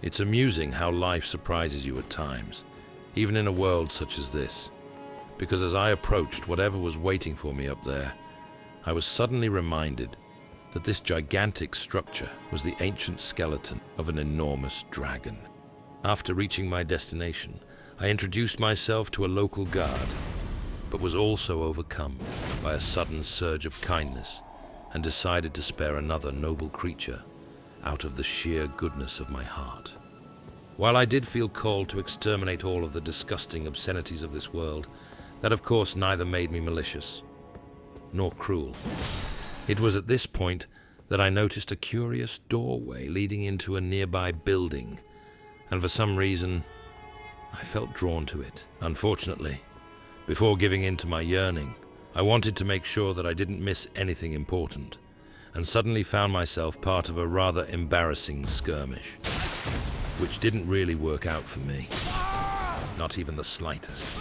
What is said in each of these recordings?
It's amusing how life surprises you at times, even in a world such as this, because as I approached whatever was waiting for me up there, I was suddenly reminded that this gigantic structure was the ancient skeleton of an enormous dragon. After reaching my destination, I introduced myself to a local guard, but was also overcome by a sudden surge of kindness and decided to spare another noble creature out of the sheer goodness of my heart. While I did feel called to exterminate all of the disgusting obscenities of this world, that of course neither made me malicious nor cruel. It was at this point that I noticed a curious doorway leading into a nearby building, and for some reason, I felt drawn to it. Unfortunately, before giving in to my yearning, I wanted to make sure that I didn't miss anything important, and suddenly found myself part of a rather embarrassing skirmish, which didn't really work out for me, not even the slightest.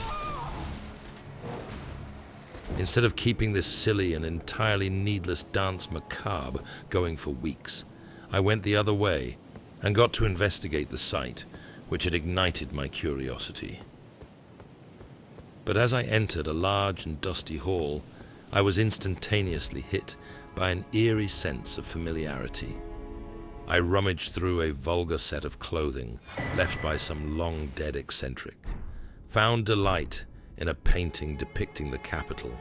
Instead of keeping this silly and entirely needless dance macabre going for weeks, I went the other way and got to investigate the site, which had ignited my curiosity. But as I entered a large and dusty hall, I was instantaneously hit by an eerie sense of familiarity. I rummaged through a vulgar set of clothing left by some long-dead eccentric, found delight in a painting depicting the capital,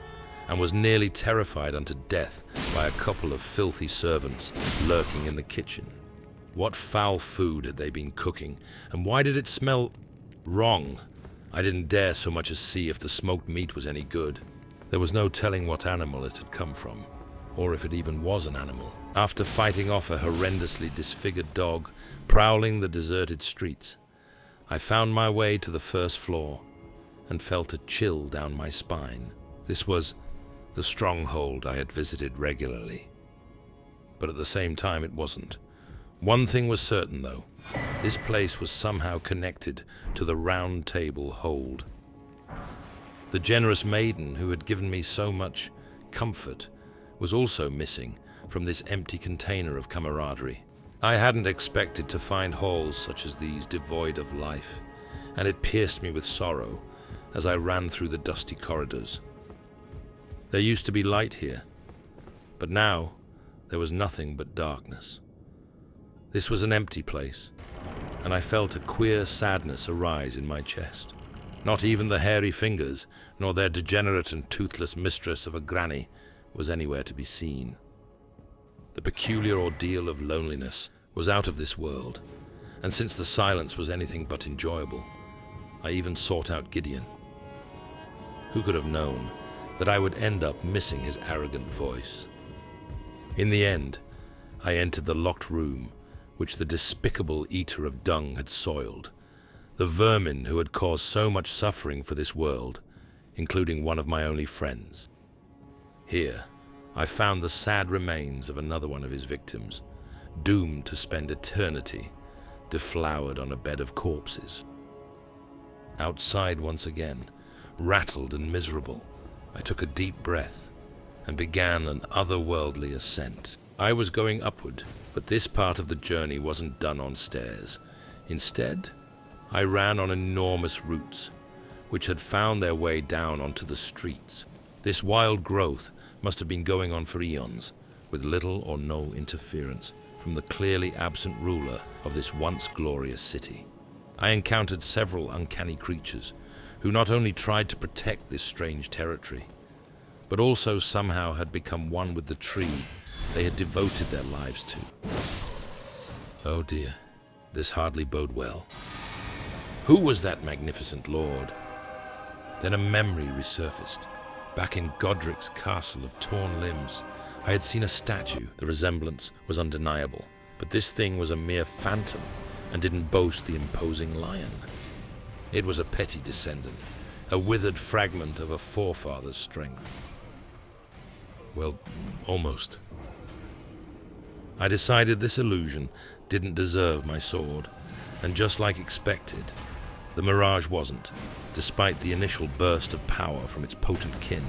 and was nearly terrified unto death by a couple of filthy servants lurking in the kitchen. What foul food had they been cooking, and why did it smell wrong? I didn't dare so much as see if the smoked meat was any good. There was no telling what animal it had come from, or if it even was an animal. After fighting off a horrendously disfigured dog prowling the deserted streets, I found my way to the first floor and felt a chill down my spine. This was the stronghold I had visited regularly. But at the same time, it wasn't. One thing was certain, though. This place was somehow connected to the Round Table Hold. The generous maiden who had given me so much comfort was also missing from this empty container of camaraderie. I hadn't expected to find halls such as these devoid of life, and it pierced me with sorrow as I ran through the dusty corridors. There used to be light here, but now there was nothing but darkness. This was an empty place, and I felt a queer sadness arise in my chest. Not even the hairy fingers, nor their degenerate and toothless mistress of a granny, was anywhere to be seen. The peculiar ordeal of loneliness was out of this world, and since the silence was anything but enjoyable, I even sought out Gideon. Who could have known that I would end up missing his arrogant voice? In the end, I entered the locked room which the despicable eater of dung had soiled, the vermin who had caused so much suffering for this world, including one of my only friends. Here, I found the sad remains of another one of his victims, doomed to spend eternity deflowered on a bed of corpses. Outside once again, rattled and miserable, I took a deep breath and began an otherworldly ascent. I was going upward, but this part of the journey wasn't done on stairs. Instead, I ran on enormous roots, which had found their way down onto the streets. This wild growth must have been going on for eons, with little or no interference from the clearly absent ruler of this once glorious city. I encountered several uncanny creatures who not only tried to protect this strange territory, but also somehow had become one with the tree they had devoted their lives to. Oh dear, this hardly bode well. Who was that magnificent lord? Then a memory resurfaced. Back in Godric's castle of torn limbs, I had seen a statue. The resemblance was undeniable, but this thing was a mere phantom and didn't boast the imposing lion. It was a petty descendant, a withered fragment of a forefather's strength. Well, almost. I decided this illusion didn't deserve my sword, and just like expected, the mirage wasn't, despite the initial burst of power from its potent kin,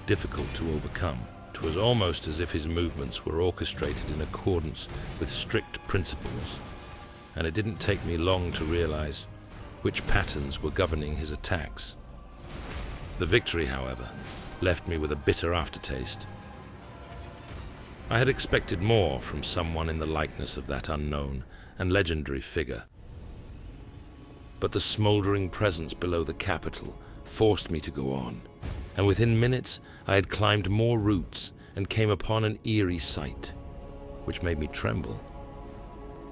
difficult to overcome. It was almost as if his movements were orchestrated in accordance with strict principles, and it didn't take me long to realize which patterns were governing his attacks. The victory, however, left me with a bitter aftertaste. I had expected more from someone in the likeness of that unknown and legendary figure. But the smoldering presence below the capital forced me to go on, and within minutes I had climbed more roots and came upon an eerie sight, which made me tremble.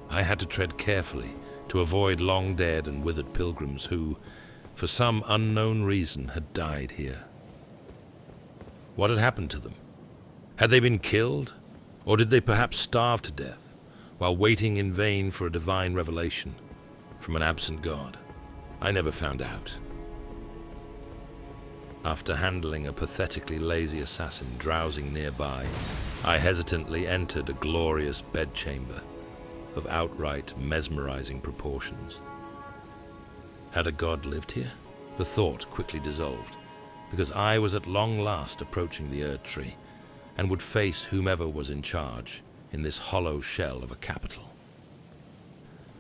I had to tread carefully to avoid long-dead and withered pilgrims who, for some unknown reason, had died here. What had happened to them? Had they been killed, or did they perhaps starve to death while waiting in vain for a divine revelation from an absent god? I never found out. After handling a pathetically lazy assassin drowsing nearby, I hesitantly entered a glorious bedchamber of outright mesmerizing proportions. Had a god lived here? The thought quickly dissolved, because I was at long last approaching the Erdtree, and would face whomever was in charge in this hollow shell of a capital.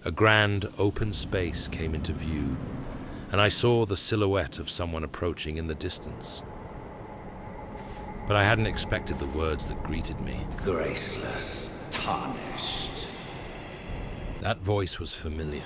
A grand open space came into view, and I saw the silhouette of someone approaching in the distance. But I hadn't expected the words that greeted me. Graceless, tarnished. That voice was familiar.